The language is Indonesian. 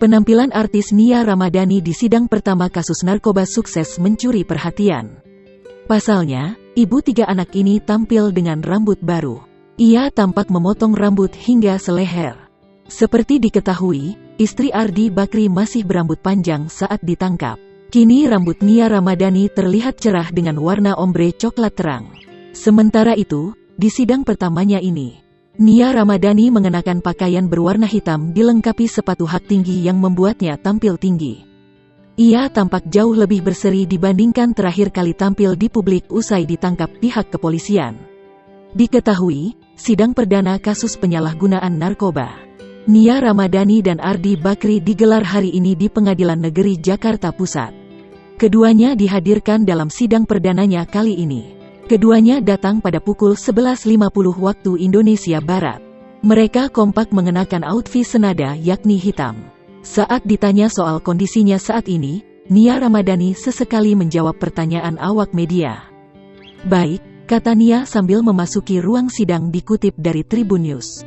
Penampilan artis Nia Ramadhani di sidang pertama kasus narkoba sukses mencuri perhatian. Pasalnya, ibu 3 anak ini tampil dengan rambut baru. Ia tampak memotong rambut hingga seleher. Seperti diketahui, istri Ardi Bakri masih berambut panjang saat ditangkap. Kini rambut Nia Ramadhani terlihat cerah dengan warna ombre coklat terang. Sementara itu, di sidang pertamanya ini, Nia Ramadhani mengenakan pakaian berwarna hitam dilengkapi sepatu hak tinggi yang membuatnya tampil tinggi. Ia tampak jauh lebih berseri dibandingkan terakhir kali tampil di publik usai ditangkap pihak kepolisian. Diketahui, sidang perdana kasus penyalahgunaan narkoba Nia Ramadhani dan Ardi Bakri digelar hari ini di Pengadilan Negeri Jakarta Pusat. Keduanya dihadirkan dalam sidang perdananya kali ini. Keduanya datang pada pukul 11.50 waktu Indonesia Barat. Mereka kompak mengenakan outfit senada yakni hitam. Saat ditanya soal kondisinya saat ini, Nia Ramadhani sesekali menjawab pertanyaan awak media. "Baik," kata Nia sambil memasuki ruang sidang dikutip dari Tribun News.